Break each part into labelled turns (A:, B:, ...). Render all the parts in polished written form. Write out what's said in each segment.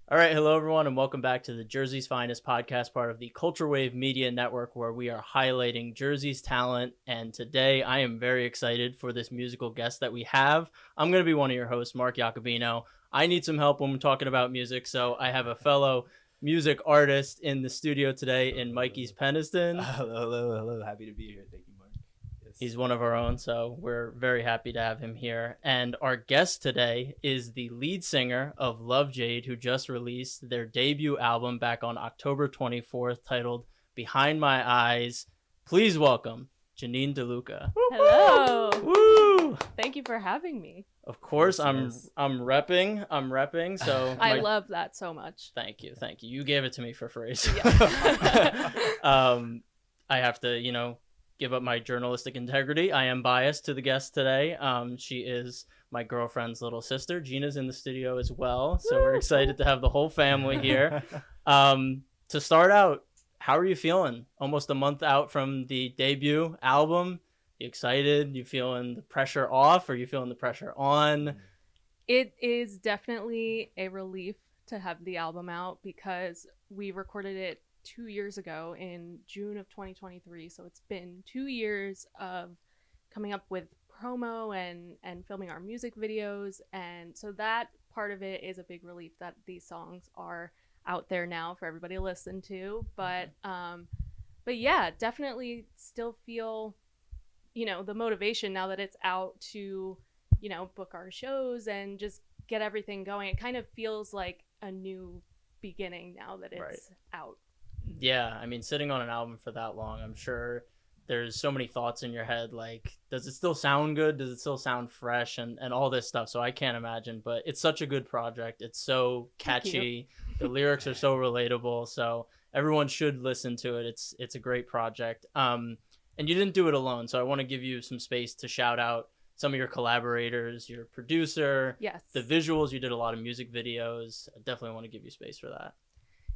A: All right, hello everyone, and welcome back to the Jersey's Finest podcast, part of the Culture Wave Media Network, where we are highlighting Jersey's talent. And today, I am very excited for this musical guest that we have. I'm going to be one of your hosts, Mark Iacobino. I need some help when we're talking about music, so I have a fellow music artist in the studio today in Mikey's Peniston.
B: Hello. Happy to be here. Thank you, Mark. Yes.
A: He's one of our own, so we're very happy to have him here. And our guest today is the lead singer of Love, Jade, who just released their debut album back on October 24th, titled Behind My Eyes. Please welcome Jeanine DeLuca.
C: Hello.
A: Woo!
C: Thank you for having me.
A: Of course,
B: Yes.
A: I'm repping. So
C: I love that so much.
A: Thank you. You gave it to me for free.
C: Yeah.
A: I have to, give up my journalistic integrity. I am biased to the guest today. She is my girlfriend's little sister. Gina's in the studio as well, so we're excited to have the whole family here. To start out, how are you feeling? Almost a month out from the debut album. You excited? You feeling the pressure off, or you feeling the pressure on?
C: It is definitely a relief to have the album out because we recorded it 2 years ago in June of 2023. So it's been 2 years of coming up with promo and filming our music videos. And so that part of it is a big relief that these songs are out there now for everybody to listen to. But yeah, definitely still feel, the motivation now that it's out to, book our shows and just get everything going. It kind of feels like a new beginning now that it's out.
A: Yeah, I mean, sitting on an album for that long, I'm sure there's so many thoughts in your head, like, does it still sound good? Does it still sound fresh? And all this stuff. So I can't imagine, but it's such a good project. It's so catchy. The lyrics are so relatable. So everyone should listen to it. It's a great project. And you didn't do it alone. So I want to give you some space to shout out some of your collaborators, your producer,
C: Yes.
A: the visuals. You did a lot of music videos. I definitely want to give you space for that.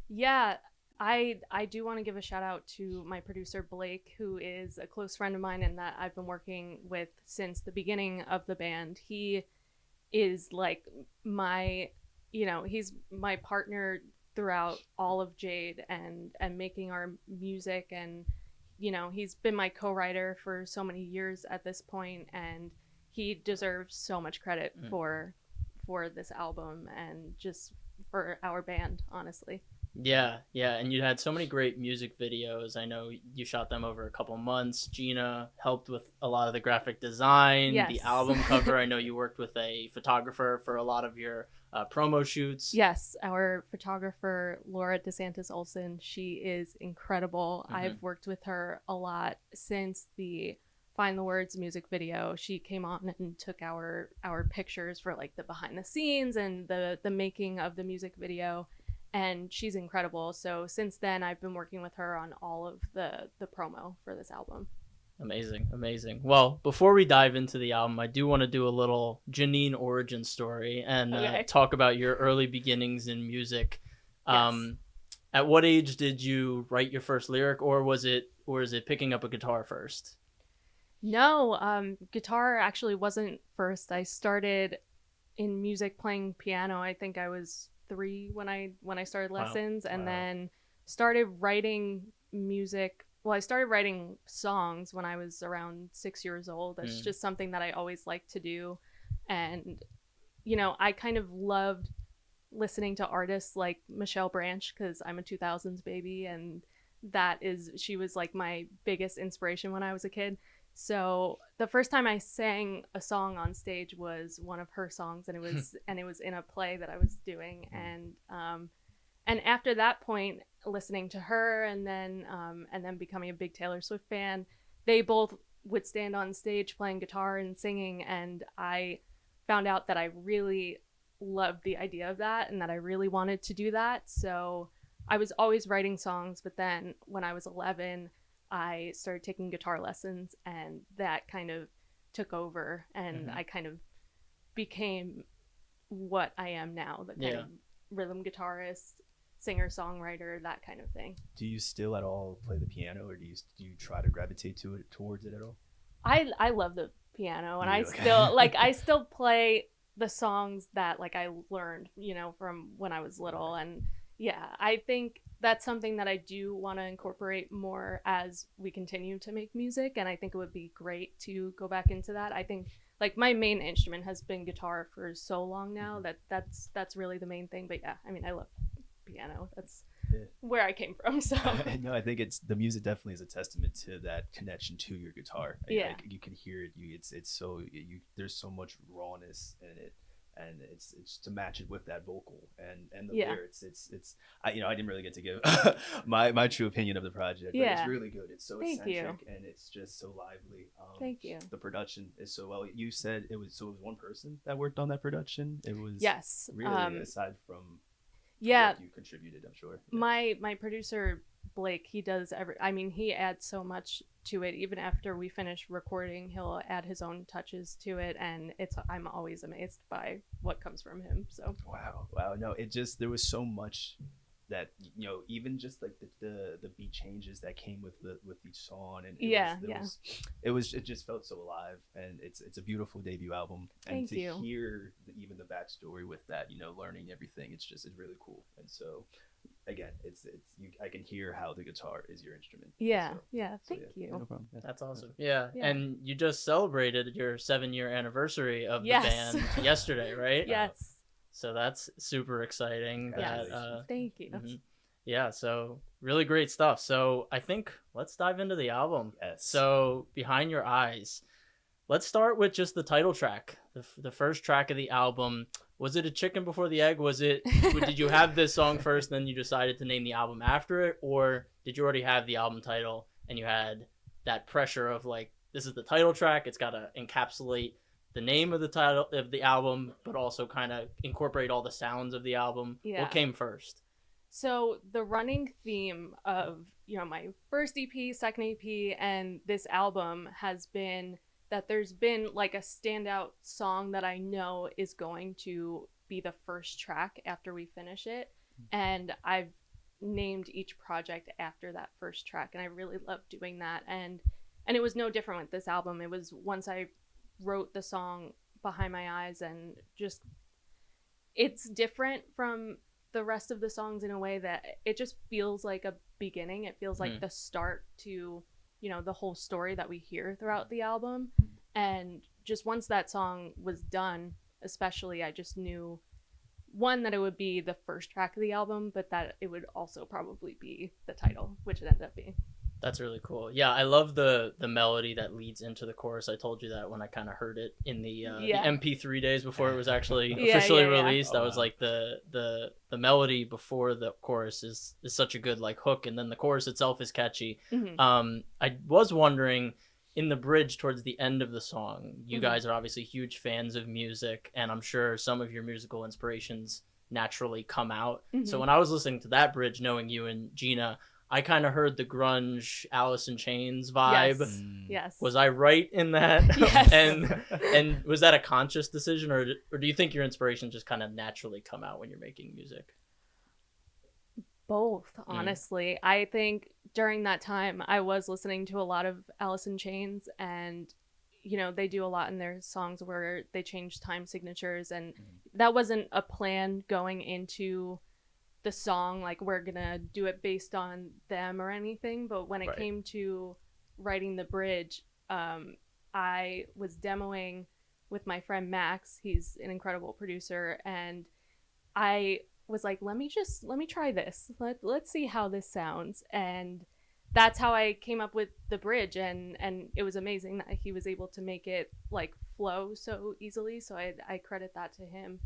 C: Yeah, I do want to give a shout out to my producer Blake, who is a close friend of mine and that I've been working with since the beginning of the band. He is like he's my partner throughout all of Jade and making our music, and he's been my co-writer for so many years at this point, and he deserves so much credit for this album and just for our band, honestly.
A: Yeah, and you had so many great music videos. I know you shot them over a couple months. Gina helped with a lot of the graphic design,
C: Yes.
A: the album cover. I know you worked with a photographer for a lot of your promo shoots.
C: Yes, our photographer, Laura DeSantis Olson, she is incredible. I've worked with her a lot since the Find the Words music video. She came on and took our pictures for like the behind the scenes and the making of the music video. And she's incredible. So since then, I've been working with her on all of the promo for this album.
A: Amazing. Well, before we dive into the album, I do want to do a little Jeanine origin story and talk about your early beginnings in music.
C: Yes.
A: At what age did you write your first lyric, or is it picking up a guitar first?
C: No, guitar actually wasn't first. I started in music playing piano. I think I was 3 when I started lessons. And then started writing music. Well, I started writing songs when I was around 6 years old. That's just something that I always liked to do. And, I kind of loved listening to artists like Michelle Branch because I'm a 2000s baby. And she was like my biggest inspiration when I was a kid. So the first time I sang a song on stage was one of her songs, and it was in a play that I was doing, and after that point, listening to her and then becoming a big Taylor Swift fan, they both would stand on stage playing guitar and singing, and I found out that I really loved the idea of that and that I really wanted to do that. So I was always writing songs, but then when I was 11, I started taking guitar lessons, and that kind of took over, and I kind of became what I am now, the kind of rhythm guitarist, singer, songwriter, that kind of thing.
B: Do you still at all play the piano, or do you try to gravitate towards it at all?
C: I love the piano, and I still play the songs that like I learned, you know, from when I was little. And yeah, I think that's something that I do want to incorporate more as we continue to make music, and I think it would be great to go back into that. I think like my main instrument has been guitar for so long now that that's really the main thing. But yeah, I mean, I love piano. That's where I came from. So
B: no, I think the music definitely is a testament to that connection to your guitar. Like, you can hear it. It's so there's so much rawness in it, and it's to match it with that vocal and the lyrics. It's I didn't really get to give my true opinion of the project. But it's really good. It's so eccentric and it's just so lively.
C: Thank you.
B: The production is so well. You said it was one person that worked on that production. It was really aside from.
C: Yeah,
B: what you contributed, I'm sure. Yeah.
C: My producer Blake, he does he adds so much to it. Even after we finish recording, he'll add his own touches to it, and I'm always amazed by what comes from him. So
B: wow, no, there was so much that, even just like the beat changes that came with each song, and it just felt so alive, and it's a beautiful debut album. And
C: Thank you.
B: Hear even the backstory with that, learning everything, it's really cool. And so again, I can hear how the guitar is your instrument.
C: Thank you.
B: No problem.
A: That's awesome. And you just celebrated your 7-year anniversary of the band yesterday, right?
C: Yes.
A: So that's super exciting.
C: Thank you.
A: Mm-hmm. Yeah, so really great stuff. So I think let's dive into the album.
B: Yes.
A: So Behind Your Eyes, let's start with just the title track, the first track of the album. Was it a chicken before the egg? Did you have this song first, then you decided to name the album after it? Or did you already have the album title and you had that pressure of like, this is the title track, it's got to encapsulate the name of the title of the album, but also kind of incorporate all the sounds of the album? What came first?
C: So the running theme of, my first EP, second EP, and this album has been that there's been like a standout song that I know is going to be the first track after we finish it. And I've named each project after that first track, and I really love doing that. And it was no different with this album. It was once I wrote the song Behind My Eyes, and just it's different from the rest of the songs in a way that it just feels like a beginning. It feels like the start to the whole story that we hear throughout the album. And just once that song was done, especially, I just knew one, that it would be the first track of the album, but that it would also probably be the title, which it ended up being.
A: That's really cool. Yeah, I love the melody that leads into the chorus. I told you that when I kind of heard it in the MP3 days before it was actually officially released. I was like, the melody before the chorus is such a good like hook, and then the chorus itself is catchy. I was wondering, in the bridge towards the end of the song, you guys are obviously huge fans of music, and I'm sure some of your musical inspirations naturally come out. So when I was listening to that bridge, knowing you and Gina, I kind of heard the grunge Alice in Chains vibe.
C: Yes.
A: Was I right in that?
C: Yes.
A: And was that a conscious decision, or do you think your inspirations just kind of naturally come out when you're making music?
C: Both, honestly. I think during that time I was listening to a lot of Alice in Chains, and they do a lot in their songs where they change time signatures, and that wasn't a plan going into the song, like we're gonna do it based on them or anything. But when it came to writing the bridge, I was demoing with my friend Max. He's an incredible producer, and I was like, let me try this. Let's see how this sounds. And that's how I came up with the bridge, and it was amazing that he was able to make it like flow so easily. So I credit that to him,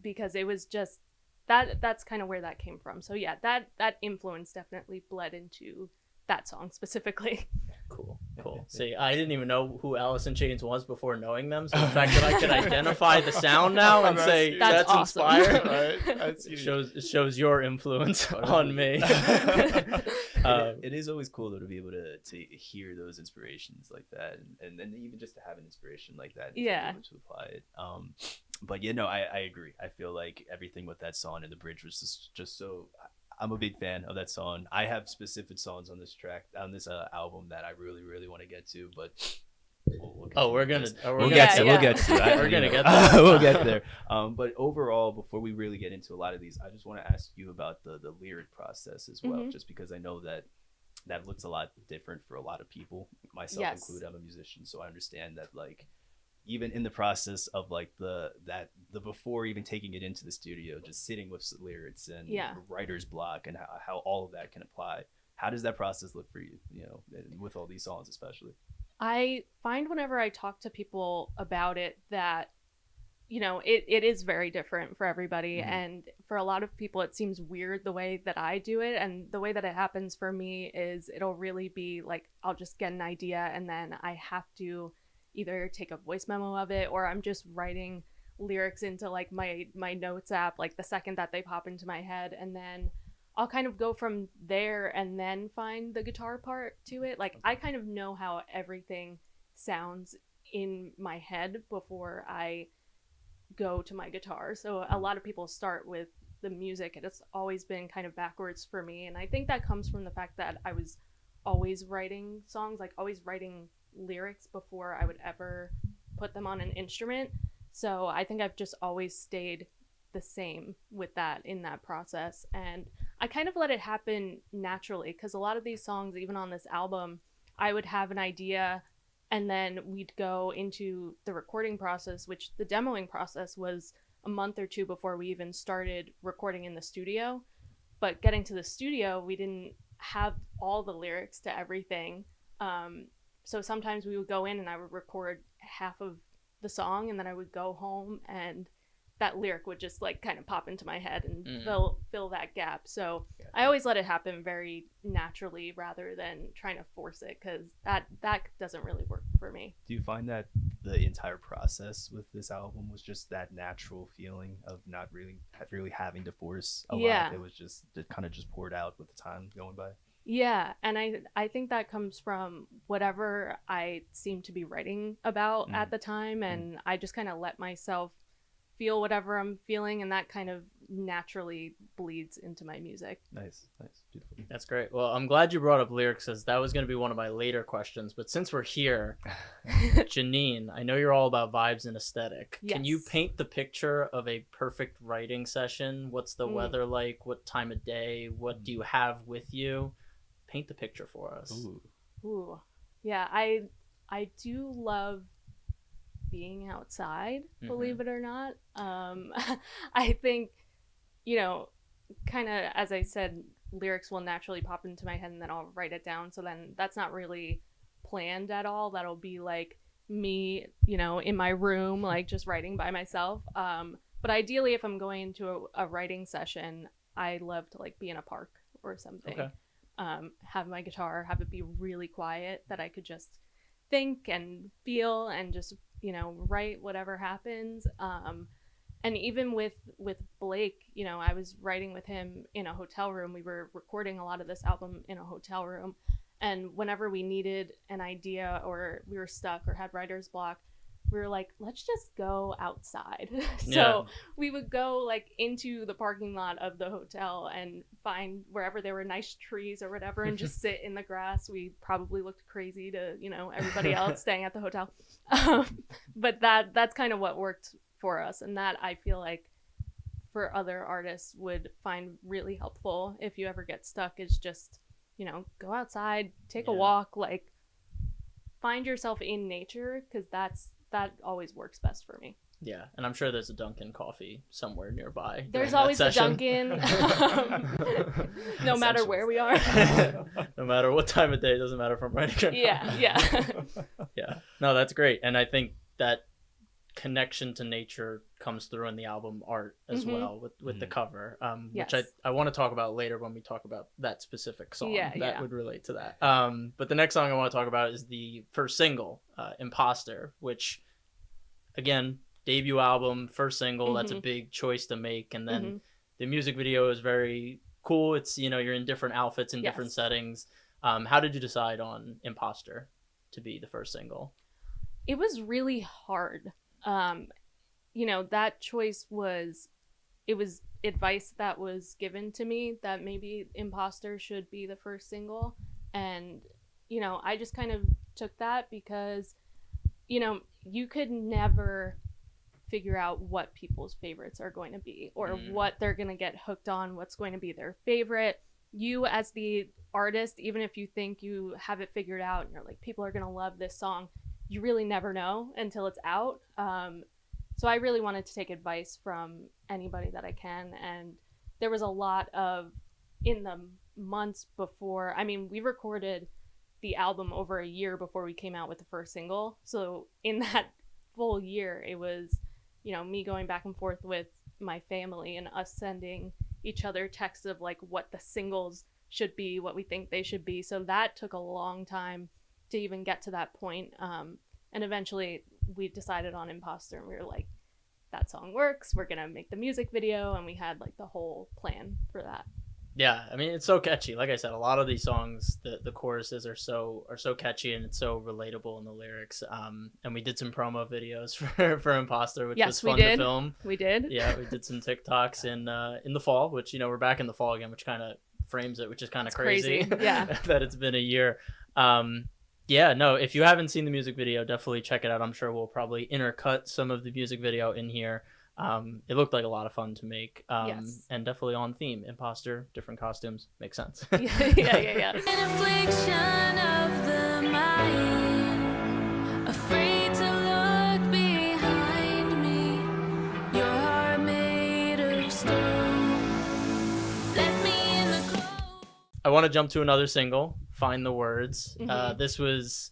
C: because it was just that's kind of where that came from. So yeah, that influence definitely bled into that song specifically.
A: Cool. See, I didn't even know who Alice in Chains was before knowing them. So the fact that I can identify the sound now and say that's
C: awesome.
A: Inspired,
B: Right?
A: it shows your influence on me.
B: It is always cool though to be able to hear those inspirations like that, and then even just to have an inspiration like that, and to be able to apply it. But I agree. I feel like everything with that song and the bridge was just so. I'm a big fan of that song. I have specific songs on this album that I really, really want to get to, but We'll
A: get to
B: that.
A: We're gonna get there.
B: We'll get there. But overall, before we really get into a lot of these, I just want to ask you about the lyric process as well, just because I know that looks a lot different for a lot of people, myself included. I'm a musician, so I understand that, like, even in the process of like the before even taking it into the studio, just sitting with lyrics and writer's block and how all of that can apply. How does that process look for you, you know, with all these songs especially?
C: I find whenever I talk to people about it that, you know, it is very different for everybody. And for a lot of people, it seems weird the way that I do it. And the way that it happens for me is it'll really be like, I'll just get an idea and then I have to either take a voice memo of it, or I'm just writing lyrics into like my notes app, like the second that they pop into my head. And then I'll kind of go from there and then find the guitar part to it. Like I kind of know how everything sounds in my head before I go to my guitar. So a lot of people start with the music, and it's always been kind of backwards for me. And I think that comes from the fact that I was always writing songs, like always writing lyrics before I would ever put them on an instrument. So I think I've just always stayed the same with that in that process. And I kind of let it happen naturally, because a lot of these songs, even on this album, I would have an idea and then we'd go into the recording process, which the demoing process was a month or two before we even started recording in the studio. But getting to the studio, we didn't have all the lyrics to everything. So sometimes we would go in and I would record half of the song, and then I would go home and that lyric would just like kind of pop into my head and fill that gap. So I always let it happen very naturally rather than trying to force it, because that doesn't really work for me.
B: Do you find that the entire process with this album was just that natural feeling of not really having to force a lot? It was just, it kind of just poured out with the time going by?
C: Yeah, and I think that comes from whatever I seem to be writing about at the time, and I just kind of let myself feel whatever I'm feeling, and that kind of naturally bleeds into my music.
B: Nice, beautiful.
A: That's great. Well, I'm glad you brought up lyrics, as that was going to be one of my later questions. But since we're here, Jeanine, I know you're all about vibes and aesthetic.
C: Yes.
A: Can you paint the picture of a perfect writing session? What's the weather like? What time of day? What do you have with you? Paint the picture for us.
C: Ooh. Yeah, I do love being outside, believe it or not. I think, you know, kind of, as I said, lyrics will naturally pop into my head and then I'll write it down. So then that's not really planned at all. That'll be like me, you know, in my room, like just writing by myself. But ideally, if I'm going into a writing session, I love to like be in a park or something.
A: Okay.
C: Have my guitar, have it be really quiet, that I could just think and feel and just, you know, write whatever happens. And even with Blake, you know, I was writing with him in a hotel room. We were recording a lot of this album in a hotel room. And whenever we needed an idea or we were stuck or had writer's block, we were like, let's just go outside. So we would go like into the parking lot of the hotel and find wherever there were nice trees or whatever and just sit in the grass. We probably looked crazy to, you know, everybody else staying at the hotel. But that's kind of what worked for us. And that I feel like for other artists would find really helpful if you ever get stuck, is just, you know, go outside, take a walk, like find yourself in nature, because that always works best for me.
A: Yeah, and I'm sure there's a Dunkin' coffee somewhere nearby.
C: There's always a Dunkin', no matter where we are.
A: No matter what time of day, it doesn't matter if I'm writing or not. Yeah. No, that's great. And I think that connection to nature comes through in the album art as well with the cover, which I want to talk about later when we talk about that specific song that would relate to that. But the next song I want to talk about is the first single, Imposter, which, again, debut album, first single. That's a big choice to make. And then the music video is very cool. It's, you know, you're in different outfits in different settings. How did you decide on Imposter to be the first single?
C: It was really hard. You know, that choice was advice that was given to me that maybe Imposter should be the first single. And, you know, I just kind of took that because you know, you could never figure out what people's favorites are going to be, or what they're going to get hooked on, what's going to be their favorite. You as the artist, even if you think you have it figured out and you're like, people are going to love this song, you really never know until it's out. So I really wanted to take advice from anybody that I can. And there was a lot of, in the months before, I mean, we recorded the album over a year before we came out with the first single. So in that full year, it was, you know, me going back and forth with my family and us sending each other texts of like what the singles should be, what we think they should be. So that took a long time to even get to that point. And eventually we decided on Imposter, and we were like, that song works, we're gonna make the music video, and we had like the whole plan for that.
A: Yeah, I mean, it's so catchy. Like I said, a lot of these songs, the choruses are so catchy, and it's so relatable in the lyrics. And we did some promo videos for Imposter, which was fun to film.
C: We did.
A: Yeah, we did some TikToks in the fall, which, you know, we're back in the fall again, which kind of frames it, which is kind of crazy.
C: Yeah,
A: that it's been a year. Yeah, no, if you haven't seen the music video, definitely check it out. I'm sure we'll probably intercut some of the music video in here. It looked like a lot of fun to make,
C: yes.
A: And definitely on theme. Imposter, different costumes, makes sense.
C: yeah.
D: An affliction of the mind, afraid to look behind me. Your heart made of stone, left me in the cold.
A: I want to jump to another single, Find the Words. This was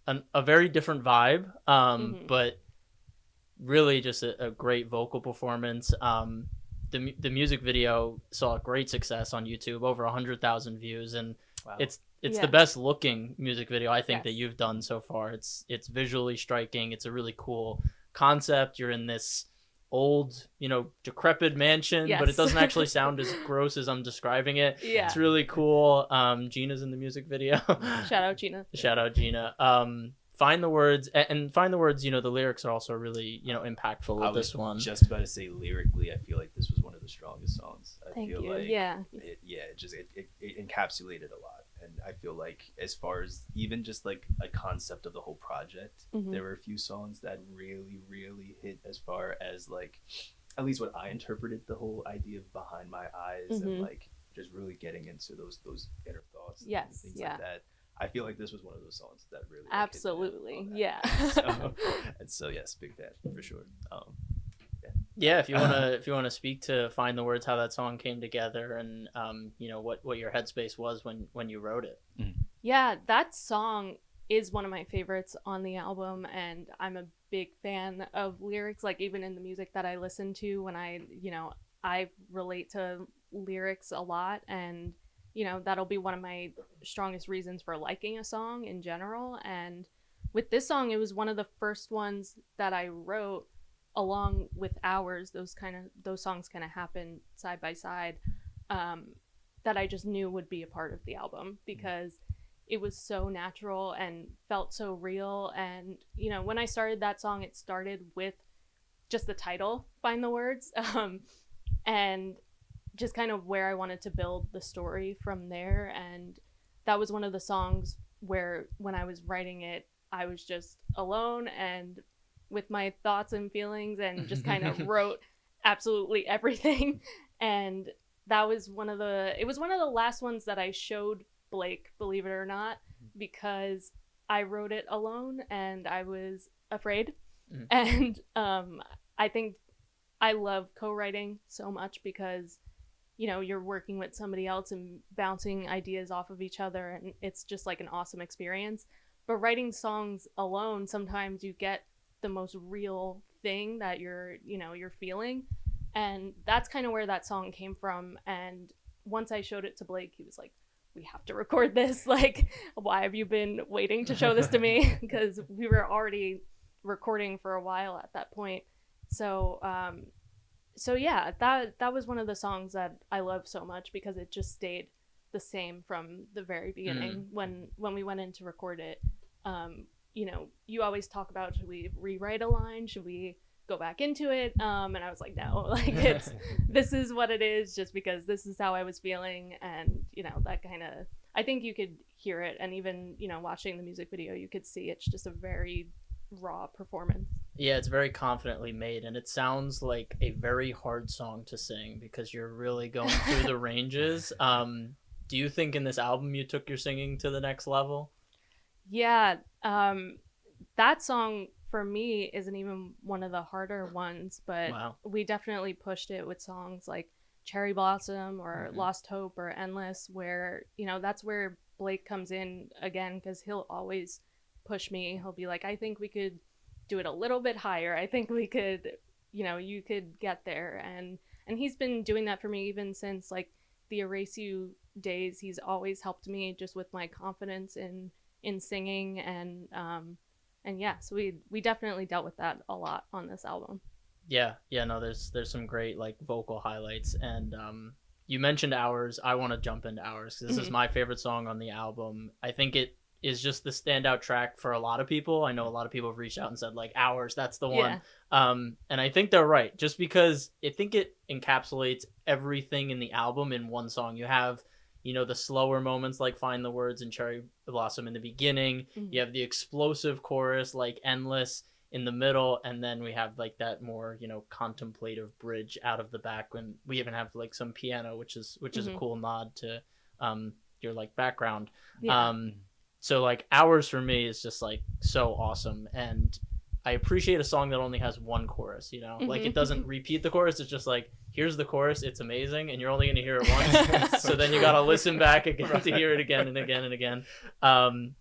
A: a very different vibe, but really just a great vocal performance. The music video saw great success on YouTube, over 100,000 views, and
B: Wow.
A: it's the best looking music video I think that you've done so far. It's visually striking. It's a really cool concept. You're in this old, you know, decrepit mansion, but it doesn't actually sound as gross as I'm describing it.
C: Yeah,
A: it's really cool. Gina's in the music video.
C: Shout out Gina.
A: Shout out Gina. Find the Words, and Find the Words, you know, the lyrics are also really, you know, impactful with this one.
B: Just about to say, lyrically, I feel like this was one of the strongest songs.
C: Thank
B: feel
C: you.
B: like
C: It
B: encapsulated a lot. And I feel like, as far as even just like a concept of the whole project, there were a few songs that really, really hit, as far as like, at least what I interpreted the whole idea of Behind My Eyes, and like just really getting into those inner thoughts.
C: Yes,
B: and things
C: yeah.
B: like that. I feel like this was one of those songs that really
C: absolutely, yeah.
B: So yes, big fan for sure.
A: Yeah, if you wanna speak to Find the Words, how that song came together, and you know, what your headspace was when you wrote it.
C: Yeah, that song is one of my favorites on the album, and I'm a big fan of lyrics. Like, even in the music that I listen to, when I relate to lyrics a lot, and you know, that'll be one of my strongest reasons for liking a song in general. And with this song, it was one of the first ones that I wrote along with Ours. Those songs kind of happen side by side, that I just knew would be a part of the album, because it was so natural and felt so real. And, you know, when I started that song, it started with just the title, Find the Words, and just kind of where I wanted to build the story from there. And that was one of the songs where, when I was writing it, I was just alone and with my thoughts and feelings, and just kind of wrote absolutely everything. And that was one of the last ones that I showed Blake, believe it or not, because I wrote it alone and I was afraid. And I think I love co-writing so much, because you know, you're working with somebody else and bouncing ideas off of each other, and it's just like an awesome experience. But writing songs alone, sometimes you get the most real thing that you're feeling, and that's kind of where that song came from. And once I showed it to Blake, he was like, we have to record this. Like, why have you been waiting to show this to me? Because we were already recording for a while at that point. So yeah, that was one of the songs that I love so much, because it just stayed the same from the very beginning. When we went in to record it, you know, you always talk about, should we rewrite a line? Should we go back into it? And I was like, no, like, this is what it is, just because this is how I was feeling. And, you know, that kind of, I think you could hear it. And even, you know, watching the music video, you could see it's just a very raw performance.
A: Yeah, it's very confidently made, and it sounds like a very hard song to sing because you're really going through the ranges. Do you think in this album you took your singing to the next level?
C: Yeah, that song for me isn't even one of the harder ones, but
A: Wow.
C: we definitely pushed it with songs like Cherry Blossom or Lost Hope or Endless, where, you know, that's where Blake comes in again, because he'll always push me. He'll be like, I think we could do it a little bit higher. I think we could, you know, you could get there. And he's been doing that for me even since like the Erase You days. He's always helped me just with my confidence in singing, and yeah, so we definitely dealt with that a lot on this album.
A: Yeah, no, there's some great like vocal highlights, and you mentioned Hours. I want to jump into Hours because this is my favorite song on the album. I think it is just the standout track for a lot of people. I know a lot of people have reached out and said like Hours, that's the one. And I think they're right, just because I think it encapsulates everything in the album in one song. You have, you know, the slower moments like Find the Words and Cherry Blossom in the beginning. You have the explosive chorus like Endless in the middle, and then we have like that more, you know, contemplative bridge out of the back, when we even have like some piano, which is a cool nod to your like background. So like Hours for me is just like so awesome, and I appreciate a song that only has one chorus, you know, like it doesn't repeat the chorus. It's just like, here's the chorus, it's amazing, and you're only going to hear it once. So then you got to listen back again to hear it again and again and again.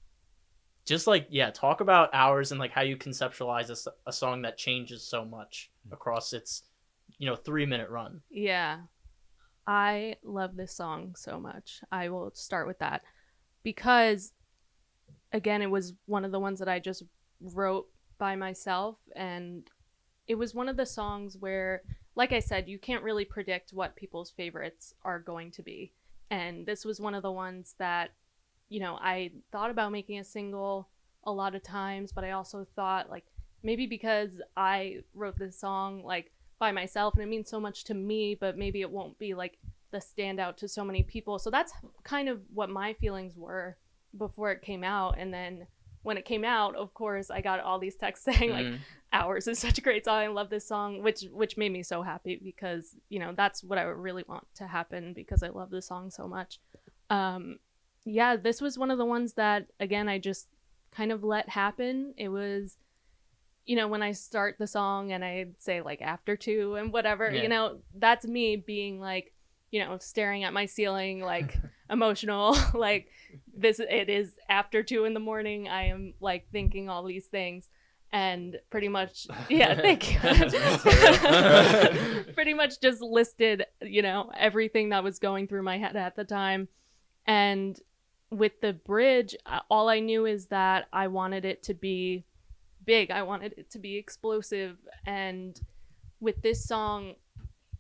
A: Just like, yeah, talk about Hours and like how you conceptualize a song that changes so much across its, you know, 3-minute run.
C: Yeah, I love this song so much. I will start with that because, again, it was one of the ones that I just wrote by myself, and it was one of the songs where, like I said, you can't really predict what people's favorites are going to be, and this was one of the ones that, you know, I thought about making a single a lot of times, but I also thought like maybe because I wrote this song like by myself and it means so much to me, but maybe it won't be like the standout to so many people. So that's kind of what my feelings were before it came out. And then when it came out, of course, I got all these texts saying like Hours is such a great song, I love this song, which made me so happy because, you know, that's what I really want to happen because I love this song so much. Yeah, this was one of the ones that, again, I just kind of let happen. It was, you know, when I start the song and I say like after 2 and whatever, you know, that's me being like, you know, staring at my ceiling, like emotional, like it is after 2 in the morning. I am like thinking all these things and pretty much, yeah, thank you. Pretty much just listed, you know, everything that was going through my head at the time. And with the bridge, all I knew is that I wanted it to be big. I wanted it to be explosive. And with this song,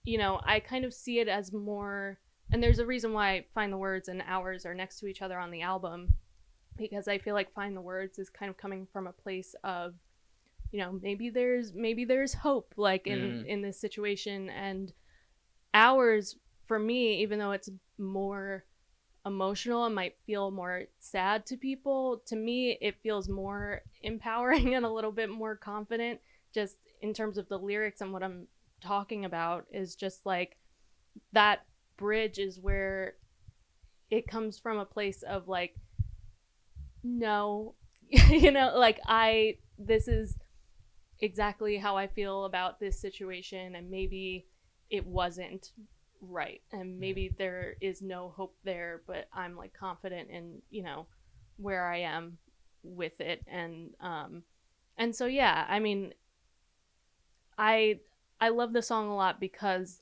C: you know, I kind of see it as more, and there's a reason why Find the Words and Hours are next to each other on the album, because I feel like Find the Words is kind of coming from a place of, you know, maybe there's hope like in this situation. And Hours, for me, even though it's more emotional and might feel more sad to people, to me it feels more empowering and a little bit more confident, just in terms of the lyrics. And what I'm talking about is just like that bridge is where it comes from a place of like, no, you know, like this is exactly how I feel about this situation, and maybe it wasn't right, and maybe there is no hope there, but I'm like confident in, you know, where I am with it. And so yeah, I mean, I love the song a lot because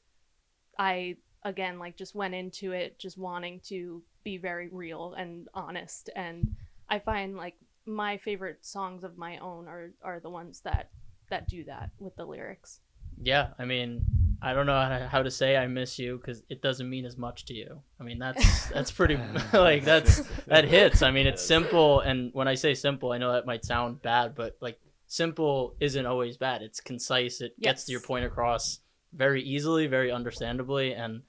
C: I, again, like just went into it just wanting to be very real and honest, and I find like my favorite songs of my own are the ones that do that with the lyrics.
A: Yeah, I mean, I don't know how to say I miss you because it doesn't mean as much to you. I mean, that's pretty like that hits. I mean, it's simple, and when I say simple, I know that might sound bad, but like simple isn't always bad. It's concise. It gets your point across very easily, very understandably, and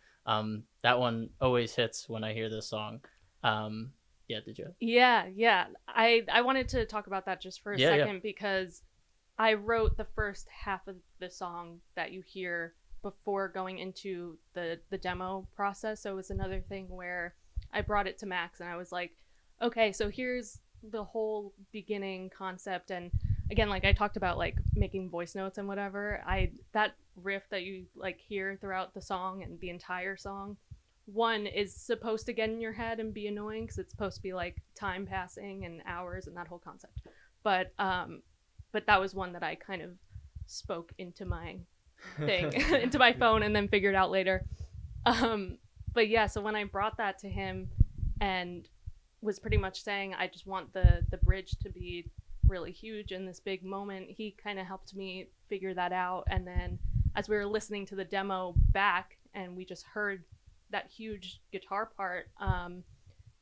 A: that one always hits when I hear this song. Yeah, did you?
C: Yeah. I wanted to talk about that just for a second because I wrote the first half of the song that you hear before going into the demo process. So it was another thing where I brought it to Max and I was like, okay, so here's the whole beginning concept. And again, like I talked about like making voice notes and whatever, that riff that you like hear throughout the song and the entire song, one is supposed to get in your head and be annoying because it's supposed to be like time passing and hours and that whole concept. But that was one that I kind of spoke into my thing, into my phone, and then figured out later. But yeah, so when I brought that to him and was pretty much saying, I just want the bridge to be really huge in this big moment, he kind of helped me figure that out. And then as we were listening to the demo back and we just heard that huge guitar part,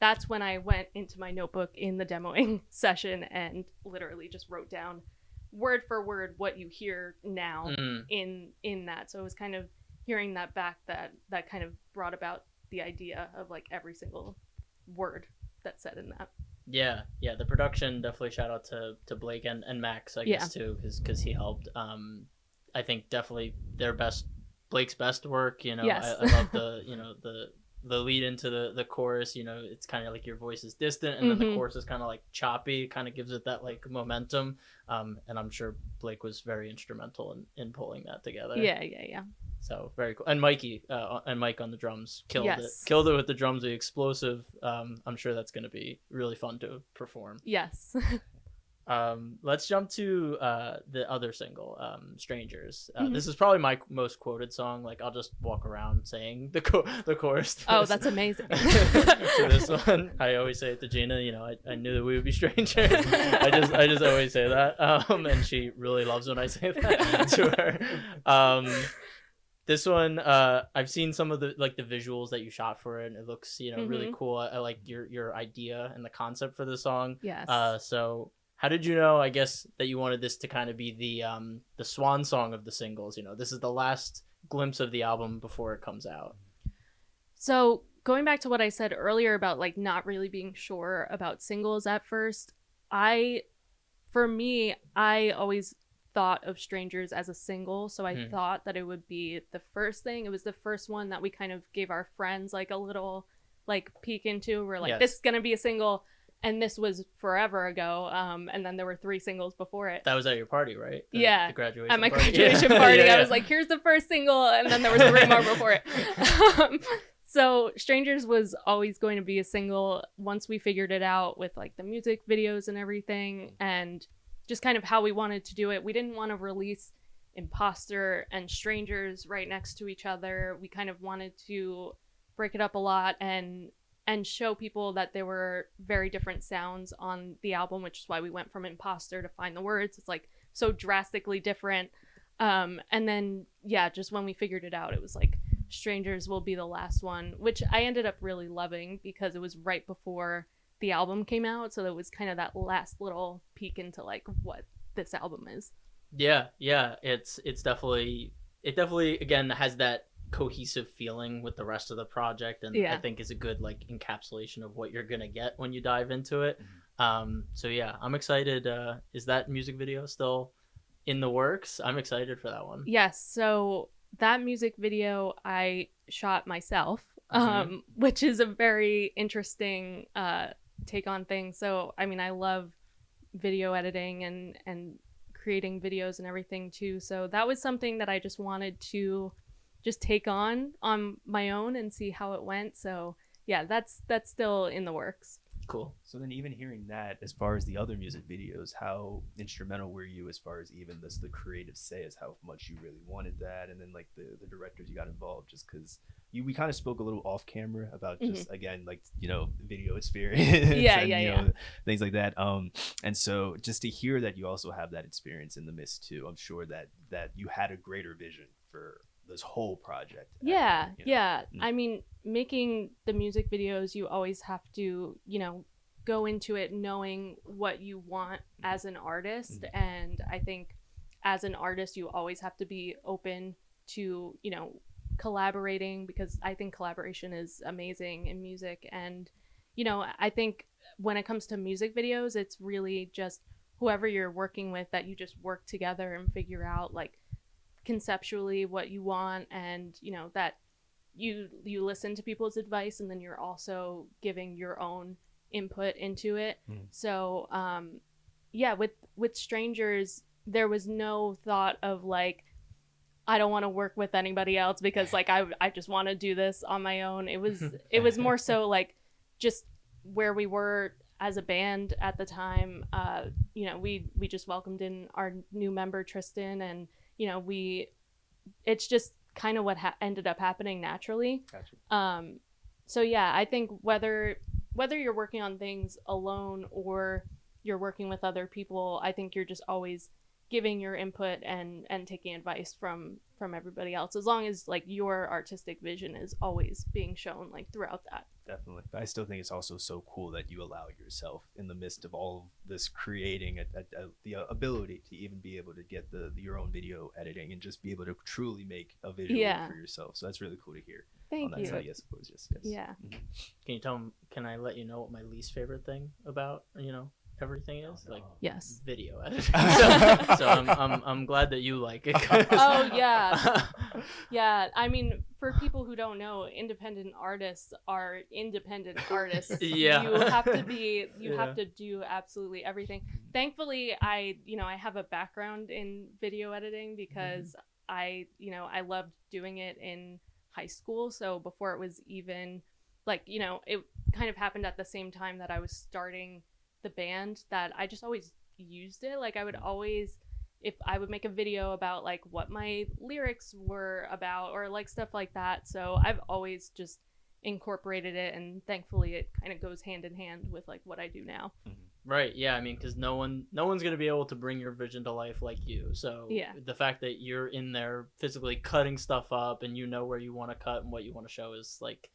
C: that's when I went into my notebook in the demoing session and literally just wrote down word for word what you hear now in that. So it was kind of hearing that back that kind of brought about the idea of like every single word that's said in that.
A: Yeah, the production, definitely shout out to Blake and Max, I guess, too, because he helped. I think definitely Blake's best work, you know.
C: Yes.
A: I love the lead into the chorus, you know, it's kind of like your voice is distant and then the chorus is kind of like choppy, kind of gives it that like momentum. And I'm sure Blake was very instrumental in pulling that together.
C: Yeah.
A: So very cool. And Mikey and Mike on the drums killed it with the drums, the explosive. I'm sure that's going to be really fun to perform.
C: Yes.
A: Let's jump to the other single, Strangers. This is probably my most quoted song. Like, I'll just walk around saying the chorus.
C: Oh, that's amazing.
A: To this one, I always say it to Gina. You know, I knew that we would be strangers. I just always say that. And she really loves when I say that to her. This one, I've seen some of the visuals that you shot for it, and it looks, you know, really cool. I like your idea and the concept for the song.
C: Yes.
A: So how did you know, I guess, that you wanted this to kind of be the swan song of the singles? You know, this is the last glimpse of the album before it comes out.
C: So going back to what I said earlier about like not really being sure about singles at first, for me, I always thought of Strangers as a single. So I thought that it would be the first thing. It was the first one that we kind of gave our friends like a little like peek into. We're like, this is going to be a single. And this was forever ago. And then there were 3 singles before it.
A: That was at your party, right? The graduation
C: at my
A: party.
C: graduation party. I was like, here's the first single. And then there was 3 more before it. So Strangers was always going to be a single once we figured it out with like the music videos and everything. And just kind of how we wanted to do it. We didn't want to release Imposter and Strangers right next to each other. We kind of wanted to break it up a lot and show people that there were very different sounds on the album, which is why we went from Imposter to Find the Words. It's like so drastically different. And then, just when we figured it out, it was like Strangers will be the last one, which I ended up really loving because it was right before the album came out. So that was kind of that last little peek into like what this album is. Yeah.
A: It definitely again has that cohesive feeling with the rest of the project, and I think is a good like encapsulation of what you're gonna get when you dive into it. So yeah, I'm excited. Is that music video still in the works? I'm excited for that one.
C: Yes, so that music video I shot myself, which is a very interesting take on things. So I mean, I love video editing and creating videos and everything too, so that was something that I just wanted to just take on my own and see how it went. So yeah, that's still in the works.
B: Cool. So then even hearing that, as far as the other music videos, how instrumental were you as far as even the creative say as how much you really wanted that, and then like the directors you got involved, just because we kind of spoke a little off camera about just again like, you know, video experience and things like that, and so just to hear that you also have that experience in the midst too, I'm sure that you had a greater vision for this whole project. I mean, making the music videos, you always have to, you know, go into it knowing what you want as an artist. And I think as an artist, you always have to be open to, you know, collaborating, because I think collaboration is amazing in music. And, you know, I think when it comes to music videos, it's really just
C: whoever you're working with, that you just work together and figure out like conceptually what you want, and that you listen to people's advice, and then you're also giving your own input into it. So yeah, with Strangers, there was no thought of like, I don't want to work with anybody else because like I just want to do this on my own. It was more so like just where we were as a band at the time. We just welcomed in our new member Tristan, and it's just kind of what ended up happening naturally.
B: Gotcha.
C: So yeah, I think whether you're working on things alone or you're working with other people, I think you're just always giving your input and taking advice from everybody else, as long as like your artistic vision is always being shown like throughout that.
B: Definitely. But I still think it's also so cool that you allow yourself, in the midst of all of this creating, the ability to even be able to get your own video editing and just be able to truly make a video for yourself. So that's really cool to hear.
C: Thank
B: on
C: you.
B: that side, yes, suppose. Yes.
C: Yeah.
A: Can I let you know what my least favorite thing about everything is? Like,
C: yes,
A: video editing. So I'm glad that you like it.
C: Oh yeah. Yeah, I mean, for people who don't know, independent artists are independent artists.
A: Yeah.
C: You have to do absolutely everything. Thankfully, I have a background in video editing because I loved doing it in high school. So before it was even like, it kind of happened at the same time that I was starting the band, that I just always used it. Like I would always, if I would make a video about like what my lyrics were about or like stuff like that. So I've always just incorporated it, and thankfully it kind of goes hand in hand with like what I do now.
A: Right. Yeah. I mean, because no one's going to be able to bring your vision to life like you. So
C: yeah,
A: the fact that you're in there physically cutting stuff up and where you want to cut and what you want to show is like,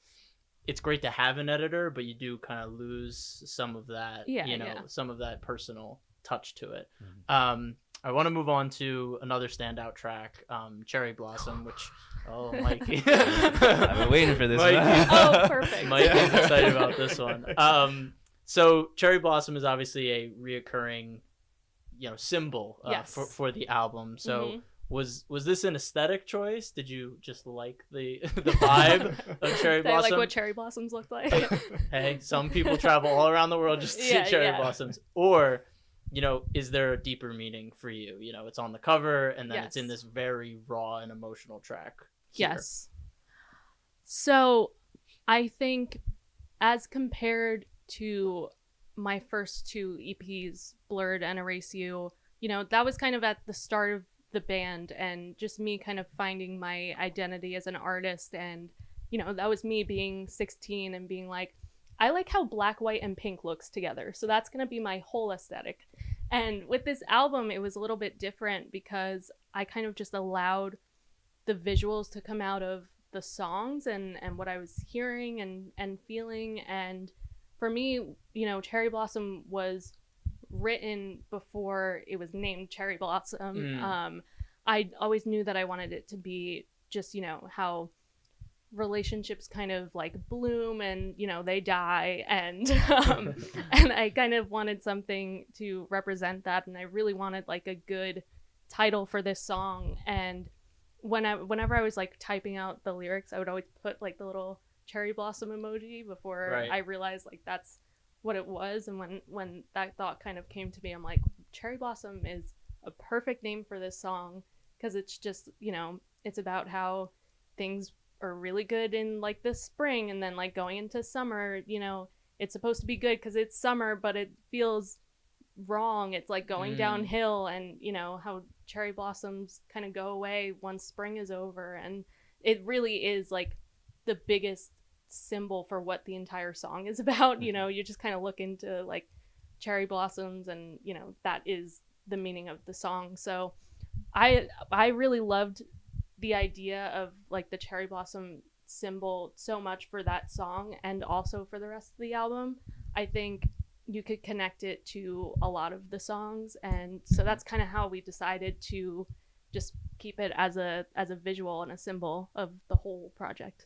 A: it's great to have an editor, but you do kind of lose some of that, some of that personal touch to it. I want to move on to another standout track, Cherry Blossom, which, Mikey.
B: I've been waiting for this
A: Mikey.
B: one.
C: Oh, perfect.
A: Mikey's excited about this one. So Cherry Blossom is obviously a reoccurring, symbol for the album. So was this an aesthetic choice? Did you just like the vibe of Cherry Blossom?
C: Like what cherry blossoms look like?
A: Hey, some people travel all around the world just to see cherry blossoms. Or, is there a deeper meaning for you? It's on the cover, and then it's in this very raw and emotional track here.
C: Yes. So I think as compared to my first two EPs, Blurred and Erase You, that was kind of at the start of the band and just me kind of finding my identity as an artist. And, that was me being 16 and being like, I like how black, white, and pink looks together. So that's going to be my whole aesthetic. And with this album, it was a little bit different because I kind of just allowed the visuals to come out of the songs and what I was hearing and feeling. And for me, Cherry Blossom was written before it was named Cherry Blossom. I always knew that I wanted it to be just, how relationships kind of like bloom and they die, and and I kind of wanted something to represent that, and I really wanted like a good title for this song. And whenever I was like typing out the lyrics, I would always put like the little cherry blossom emoji before I realized like that's what it was. And when that thought kind of came to me, I'm like, Cherry Blossom is a perfect name for this song, because it's just, it's about how things are really good in like the spring, and then like going into summer, it's supposed to be good because it's summer, but it feels wrong. It's like going downhill, and how cherry blossoms kind of go away once spring is over. And it really is like the biggest symbol for what the entire song is about. You just kind of look into like cherry blossoms, and that is the meaning of the song. So I really loved the idea of like the cherry blossom symbol so much for that song, and also for the rest of the album. I think you could connect it to a lot of the songs, and so that's kind of how we decided to just keep it as a visual and a symbol of the whole project.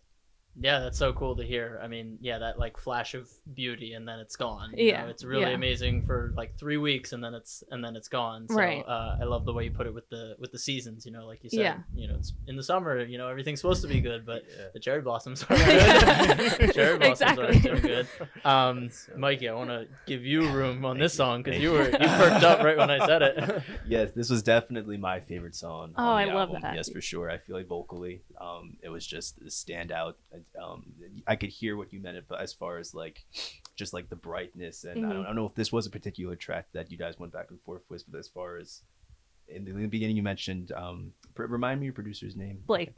A: Yeah, that's so cool to hear. I mean, yeah, that like flash of beauty and then it's gone. You know, it's really amazing for like 3 weeks and then it's gone. So
C: Right.
A: I love the way you put it with the seasons. You know, like you said, you know, it's in the summer. You know, everything's supposed to be good, but the cherry blossoms are good. Cherry blossoms are doing good. Mikey, I want to give you room on this song because you perked up right when I said it.
B: Yes, this was definitely my favorite song.
C: Oh,
B: on the
C: I love
B: album.
C: that.
B: Yes, for sure. I feel like vocally, it was just a standout. I could hear what you meant as far as like just like the brightness, and I don't know if this was a particular track that you guys went back and forth with, but as far as in the beginning you mentioned, remind me your producer's name.
C: Blake,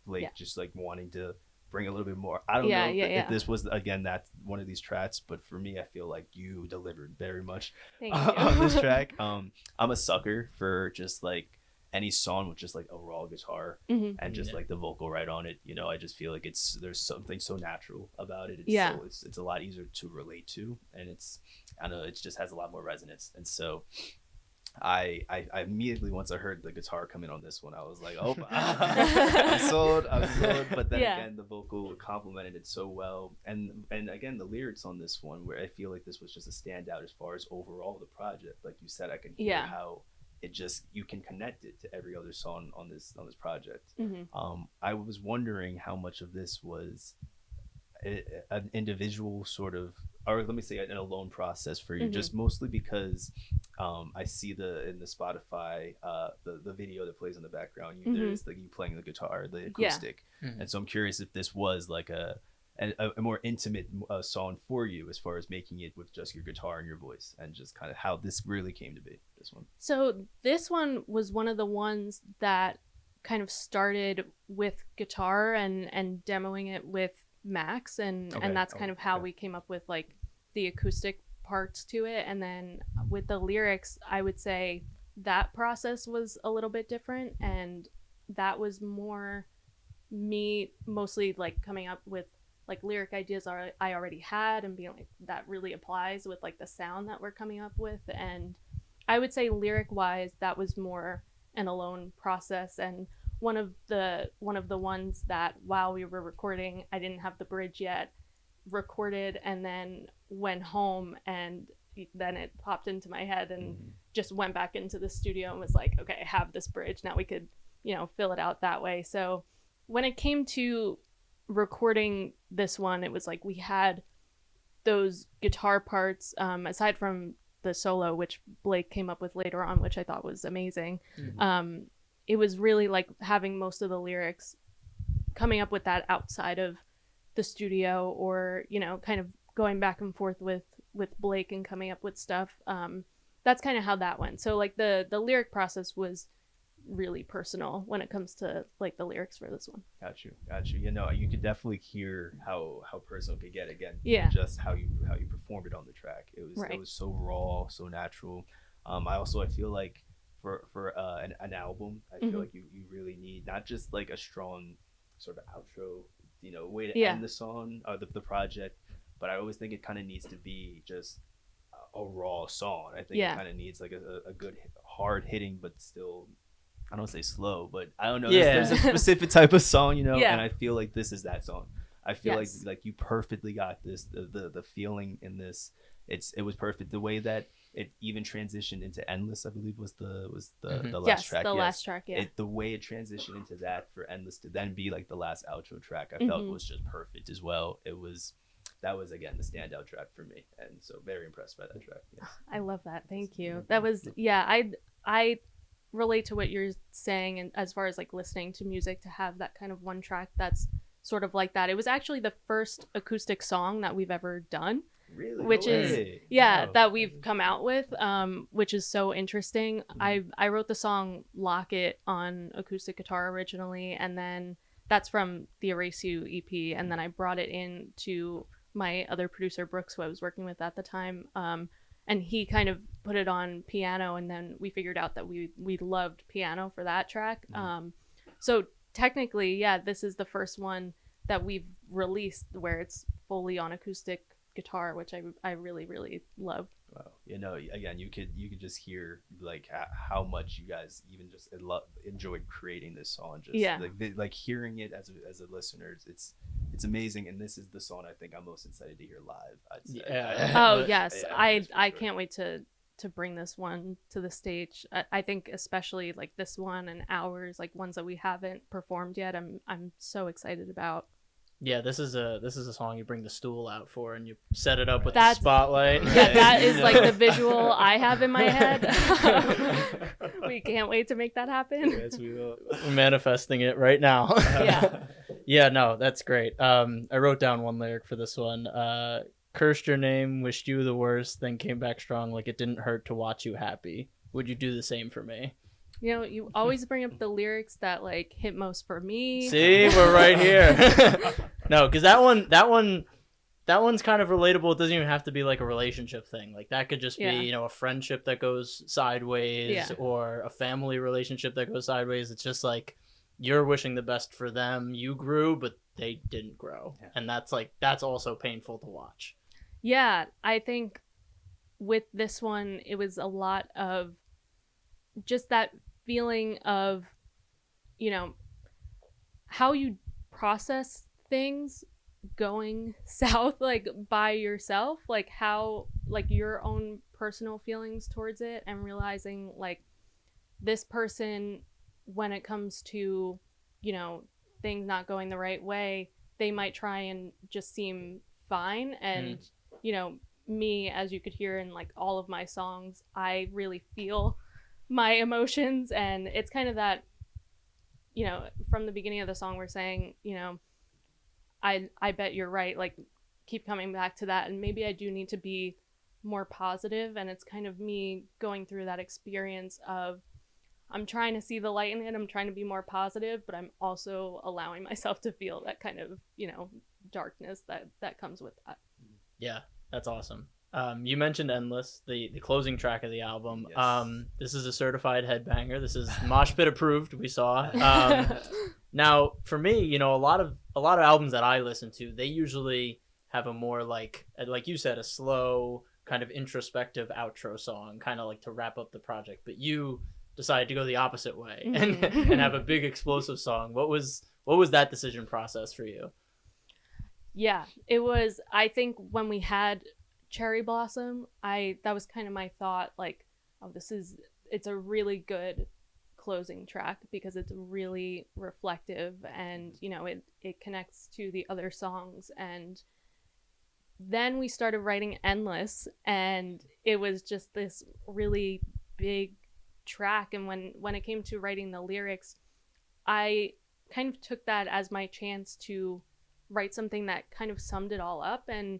B: yeah. Just like wanting to bring a little bit more. I don't know if this was again that's one of these tracks, but for me I feel like you delivered very much on this track. I'm a sucker for just like any song with just like a raw guitar and just like the vocal right on it. You know, I just feel like there's something so natural about it. It's a lot easier to relate to, and I don't know, it just has a lot more resonance. And so I immediately, once I heard the guitar come in on this one, I was like, oh, I'm sold. But then again, the vocal complemented it so well, and again the lyrics on this one, where I feel like this was just a standout as far as overall the project. Like you said, I can hear how it just, you can connect it to every other song on this project. I was wondering how much of this was an individual sort of, or let me say an alone process for you, just mostly because I see in the Spotify the video that plays in the background, there's like you playing the guitar, the acoustic, and so I'm curious if this was like a more intimate song for you as far as making it with just your guitar and your voice, and just kind of how this really came to be, this one.
C: So this one was one of the ones that kind of started with guitar and demoing it with Max, and that's kind of how we came up with like the acoustic parts to it. And then with the lyrics, I would say that process was a little bit different, and that was more me mostly like coming up with like lyric ideas I already had and being like, that really applies with like the sound that we're coming up with. And I would say lyric wise, that was more an alone process. And one of the ones that while we were recording, I didn't have the bridge yet, recorded and then went home, and then it popped into my head and just went back into the studio and was like, okay, I have this bridge now, we could, you know, fill it out that way. So when it came to recording this one, it was like we had those guitar parts, aside from the solo, which Blake came up with later on, which I thought was amazing. It was really like having most of the lyrics, coming up with that outside of the studio, or, you know, kind of going back and forth with Blake and coming up with stuff. That's kind of how that went. So like the lyric process was really personal when it comes to like the lyrics for this one.
B: Got you. You know, you could definitely hear how personal it could get, again. Just how you performed it on the track. It was so raw, so natural. I feel like for an album, I feel like you really need not just like a strong sort of outro, you know, way to end the song or the project, but I always think it kind of needs to be just a raw song. I think it kind of needs like a good hard hitting, but still, I don't say slow, but I don't know. There's a specific type of song, you know, and I feel like this is that song. I feel like you perfectly got this, the feeling in this. It was perfect. The way that it even transitioned into Endless, I believe was the last track.
C: Last track,
B: the way it transitioned into that for Endless to then be like the last outro track, I felt was just perfect as well. That was again the standout track for me, and so very impressed by that track. Yes.
C: I love that. Thank you. That was I relate to what you're saying, and as far as like listening to music, to have that kind of one track that's sort of like that. It was actually the first acoustic song that we've ever done.
B: Really?
C: Which is that we've come out with, which is so interesting. I wrote the song Lock It on acoustic guitar originally, and then that's from the Erase You EP, and then I brought it in to my other producer Brooks, who I was working with at the time, and he kind of put it on piano, and then we figured out that we loved piano for that track. So technically, this is the first one that we've released where it's fully on acoustic guitar, which I really, really love.
B: Wow. You know, again, you could just hear like how much you guys even just enjoyed creating this song. Just like hearing it as a listener, it's amazing, and this is the song I think I'm most excited to hear live. I'd say.
A: Yeah.
C: Oh yes,
B: Yeah,
C: I
B: for
C: I
B: sure.
C: can't wait to bring this one to the stage. I think especially like this one and ours, like ones that we haven't performed yet. I'm so excited about.
A: Yeah, this is a song you bring the stool out for, and you set it up with
C: That's-
A: the spotlight.
C: Yeah, that is like the visual I have in my head. We can't wait to make that happen.
B: Yes, we will.
A: We're manifesting it right now.
C: Yeah.
A: Yeah, no, that's great. I wrote down one lyric for this one. Cursed your name, wished you the worst, then came back strong like it didn't hurt to watch you happy. Would you do the same for me?
C: You know, you always bring up the lyrics that like hit most for me.
A: See, we're right here. No, because that one's kind of relatable. It doesn't even have to be like a relationship thing. Like that could just be,
C: Yeah.
A: a friendship that goes sideways
C: Yeah.
A: or a family relationship that goes sideways. It's just like you're wishing the best for them. You grew, but they didn't grow.
B: Yeah.
A: And that's also painful to watch.
C: Yeah, I think with this one, it was a lot of just that feeling of, how you process things going south, like by yourself, like how, like your own personal feelings towards it, and realizing like this person, when it comes to, things not going the right way, they might try and just seem fine. And, me, as you could hear in like all of my songs, I really feel my emotions. And it's kind of that, from the beginning of the song, we're saying, I bet you're right. Like, keep coming back to that. And maybe I do need to be more positive. And it's kind of me going through that experience of, I'm trying to see the light in it. I'm trying to be more positive, but I'm also allowing myself to feel that kind of, darkness that comes with that.
A: Yeah, that's awesome. You mentioned Endless, the closing track of the album.
B: Yes.
A: This is a certified headbanger. This is Mosh Pit approved, we saw. Now, for me, a lot of albums that I listen to, they usually have a more like you said, a slow kind of introspective outro song, kind of like to wrap up the project. But you decided to go the opposite way and have a big explosive song. What was that decision process for you?
C: Yeah, it was, I think when we had Cherry Blossom, that was kind of my thought, like, oh, it's a really good closing track because it's really reflective, and it connects to the other songs. And then we started writing Endless, and it was just this really big track. And when it came to writing the lyrics, I kind of took that as my chance to write something that kind of summed it all up and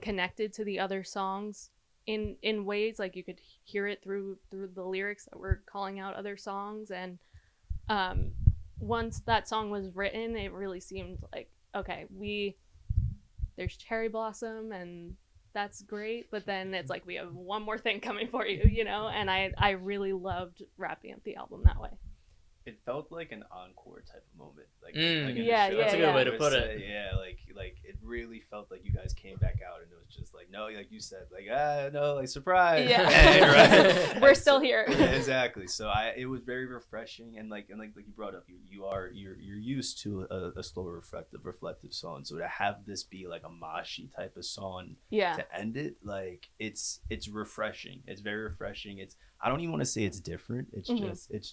C: connected to the other songs in ways like you could hear it through the lyrics that were calling out other songs. And once that song was written, it really seemed like, okay, there's Cherry Blossom, and that's great, but then it's like we have one more thing coming for you, and I really loved wrapping up the album that way.
B: It felt like an encore type of moment. Like,
A: Mm.
B: like in the
C: Yeah,
B: show.
C: yeah, That's a good yeah.
A: way to put it.
B: Yeah, like it really felt like you guys came back out, and it was just like, no, like you said, like no, like surprise.
C: Yeah.
B: Right?
C: We're still here.
B: Yeah, exactly. So it was very refreshing, and like you brought up, you're used to a slower reflective song. So to have this be like a moshy type of song,
C: Yeah.
B: to end it, like it's refreshing. It's very refreshing. I don't even want to say it's different. It's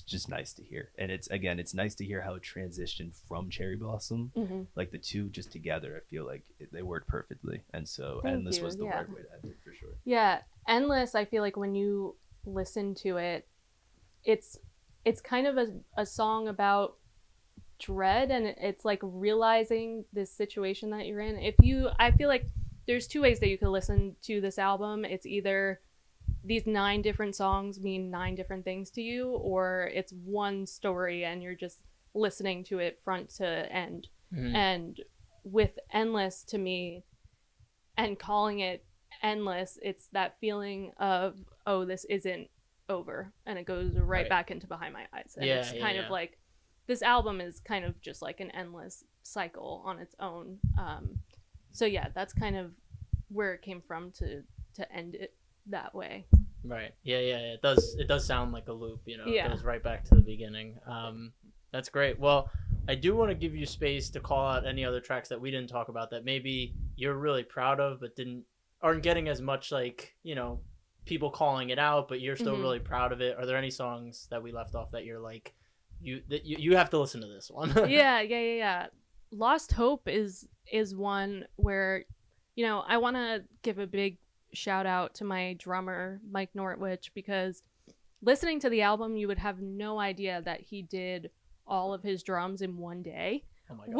B: just nice to hear. And it's nice to hear how it transitioned from Cherry Blossom.
C: Mm-hmm.
B: Like the two just together, I feel like they worked perfectly. And so
C: Thank
B: Endless
C: you,
B: was the
C: yeah.
B: right way to end it, for sure.
C: Yeah, Endless, I feel like when you listen to it, it's kind of a song about dread, and it's like realizing this situation that you're in. I feel like there's two ways that you could listen to this album. It's either these 9 different songs mean 9 different things to you, or it's one story and you're just listening to it front to end.
A: Mm.
C: And with Endless, to me, and calling it Endless, it's that feeling of, oh, this isn't over, and it goes right back into Behind My Eyes. And it's kind of like, this album is kind of just like an endless cycle on its own. So yeah, that's kind of where it came from to end it that way.
A: Right. Yeah. It does sound like a loop,
C: Yeah.
A: It goes right back to the beginning. That's great. Well, I do want to give you space to call out any other tracks that we didn't talk about that maybe you're really proud of, but aren't getting as much like, people calling it out, but you're still
C: Mhm.
A: really proud of it. Are there any songs that we left off that you're like, you have to listen to this one?
C: Yeah. Lost Hope is one where, I want to give a big shout out to my drummer, Mike Nortwich, because listening to the album, you would have no idea that he did all of his drums in one day.
A: Oh my God.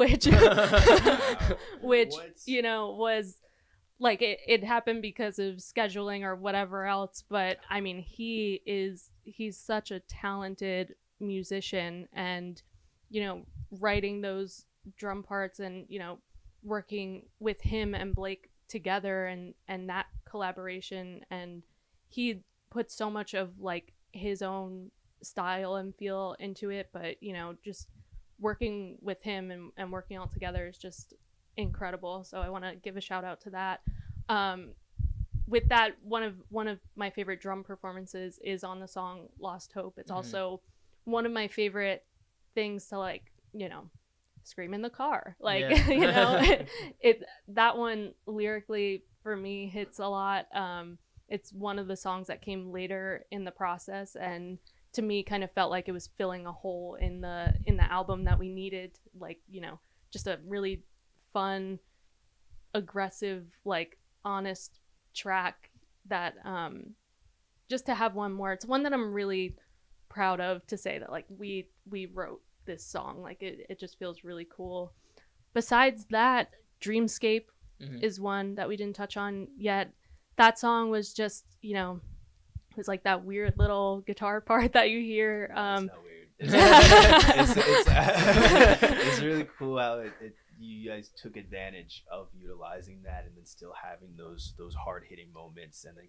C: Which
B: What?
C: was like it happened because of scheduling or whatever else, but I mean he's such a talented musician, and writing those drum parts and working with him and Blake together, and that collaboration, and he put so much of like his own style and feel into it, but just working with him and working all together is just incredible. So I want to give a shout out to that. With that, one of my favorite drum performances is on the song Lost Hope. It's also one of my favorite things to like scream in the car, like it that one lyrically for me hits a lot. It's one of the songs that came later in the process, and to me kind of felt like it was filling a hole in the album that we needed, like just a really fun, aggressive, like honest track that just to have one more. It's one that I'm really proud of, to say that like we wrote this song, like it just feels really cool. Besides that, Dreamscape is one that we didn't touch on yet. That song was just it was like that weird little guitar part that you hear.
B: It's not weird. It's really cool how you guys took advantage of utilizing that, and then still having those hard hitting moments, and then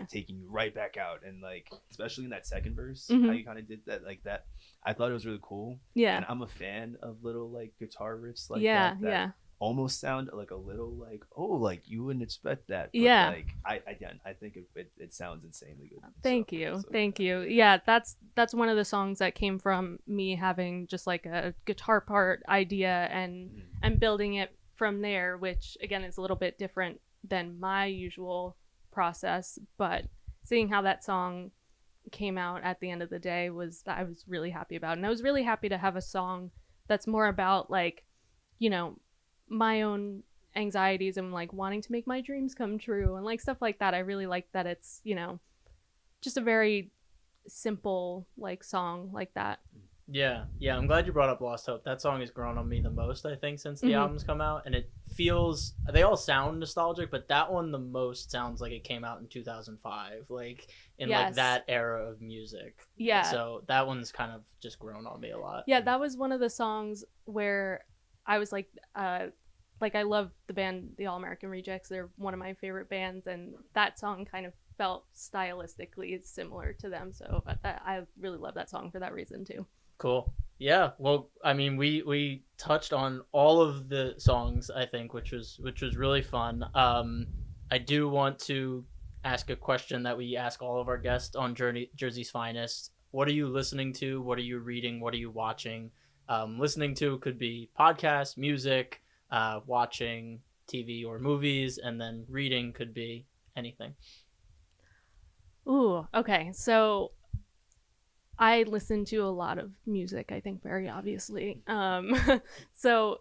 B: taking you right back out, and like especially in that second verse, how you kind of did that, like that. I thought it was really cool. Yeah, and I'm a fan of little like guitar riffs like that almost sound like a little like, oh, like you wouldn't expect that, but like I think it sounds insanely good.
C: Thank you. Yeah, that's one of the songs that came from me having just like a guitar part idea and building it from there, which again is a little bit different than my usual process, but seeing how that song came out at the end of the day I was really happy about. And I was really happy to have a song that's more about like my own anxieties and like wanting to make my dreams come true and like stuff like that. I really like that it's just a very simple like song like that.
A: Yeah, I'm glad you brought up Lost Hope. That song has grown on me the most, I think, since the album's come out, and it feels, they all sound nostalgic, but that one the most sounds like it came out in 2005, like in like that era of music. Yeah, so that one's kind of just grown on me a lot.
C: Yeah, that was one of the songs where I was like I love the band The All American Rejects. They're one of my favorite bands, and that song kind of felt stylistically similar to them. So I really love that song for that reason too.
A: Cool. Yeah. Well, I mean, we touched on all of the songs, I think, which was really fun. I do want to ask a question that we ask all of our guests on Jersey's Finest. What are you listening to? What are you reading? What are you watching? Listening to could be podcasts, music, watching TV or movies, and then reading could be anything.
C: Ooh, okay. So I listen to a lot of music, I think, very obviously. So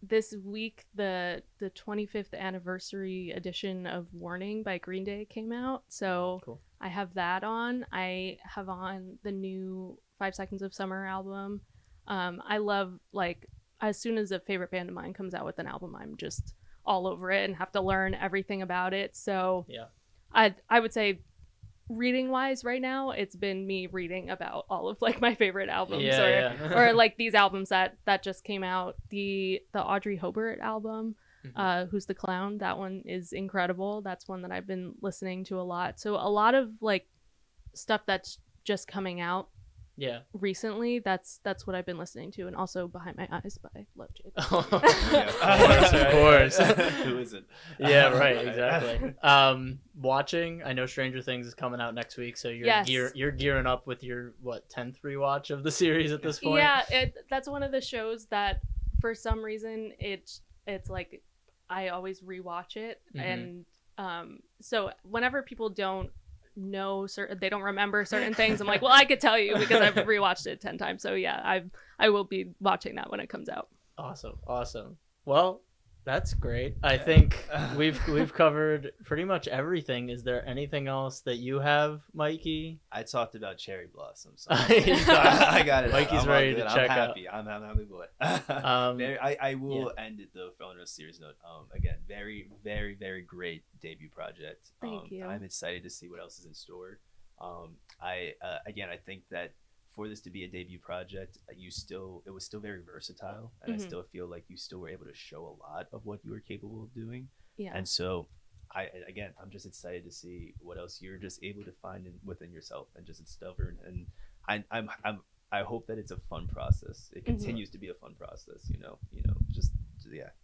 C: this week, the 25th anniversary edition of Warning by Green Day came out. So cool. I have that on. I have on the new 5 Seconds of Summer album. I love, like, as soon as a favorite band of mine comes out with an album, I'm just all over it and have to learn everything about it. So yeah, I would say reading wise right now, it's been me reading about all of like my favorite albums or like these albums that just came out. The Audrey Hobart album, Who's the Clown, that one is incredible. That's one that I've been listening to a lot. So a lot of like stuff that's just coming out
A: Yeah.
C: recently, that's what I've been listening to, and also Behind My Eyes by Love Jade.
A: Of course.
B: Who isn't?
A: Yeah, right, exactly. Watching, I know Stranger Things is coming out next week, so you're gearing up with your 10th rewatch of the series at this point.
C: Yeah, that's one of the shows that for some reason it's like I always rewatch it, and so whenever people don't know they don't remember certain things, I'm like, well, I could tell you because I've rewatched it 10 times. So yeah, I will be watching that when it comes out.
A: Awesome. Well, that's great. I think we've covered pretty much everything. Is there anything else that you have, Mikey?
B: I talked about Cherry Blossom. So
A: I
B: I got it.
A: Mikey's ready to check
B: out. I'm happy boy. I will end it though on a serious note. Again, very, very, very great debut project.
C: Thank you.
B: I'm excited to see what else is in store. I think that for this to be a debut project, it was still very versatile, and I still feel like you still were able to show a lot of what you were capable of doing.
C: Yeah.
B: And so, I'm just excited to see what else you're just able to find within yourself and just discover. And I hope that it's a fun process. It continues to be a fun process.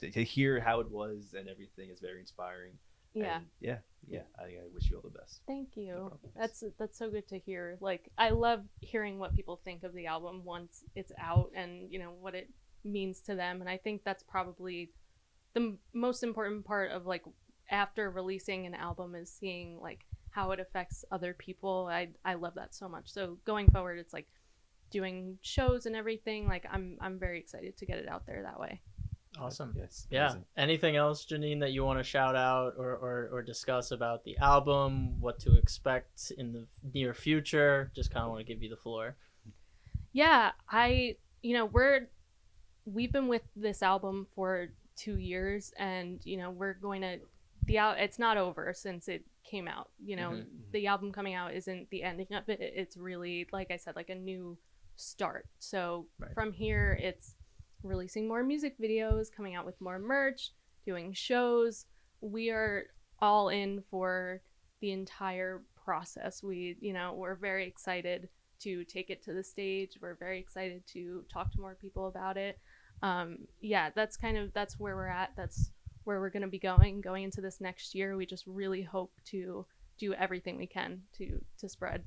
B: To hear how it was and everything is very inspiring.
C: Yeah.
B: And I wish you all the best.
C: Thank you.
B: No problem.
C: That's so good to hear. Like, I love hearing what people think of the album once it's out, and what it means to them. And I think that's probably the most important part of, like, after releasing an album, is seeing like how it affects other people. I love that so much. So going forward, it's like doing shows and everything. Like, I'm very excited to get it out there that way.
A: Awesome.
B: Yes.
A: Yeah.
B: Amazing.
A: Anything else, Jeanine, that you want to shout out or discuss about the album, what to expect in the near future? Just kind of want to give you the floor.
C: Yeah, we've been with this album for 2 years, and we're going to it's not over since it came out. The album coming out isn't the ending of it. It's really, like I said, like a new start. So from here, it's releasing more music videos, coming out with more merch, doing shows. We are all in for the entire process. We're very excited to take it to the stage. We're very excited to talk to more people about it. That's where we're at. That's where we're going to be going into this next year. We just really hope to do everything we can to spread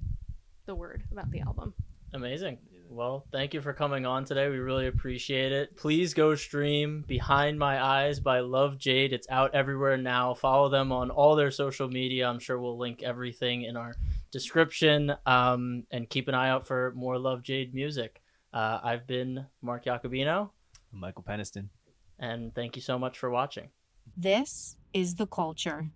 C: the word about the album.
A: Amazing. Well, thank you for coming on today. We really appreciate it. Please go stream Behind My Eyes by Love Jade. It's out everywhere now. Follow them on all their social media. I'm sure we'll link everything in our description. And keep an eye out for more Love Jade music. I've been Mark Iacobino.
B: Michael Peniston.
A: And thank you so much for watching.
E: This is The Culture.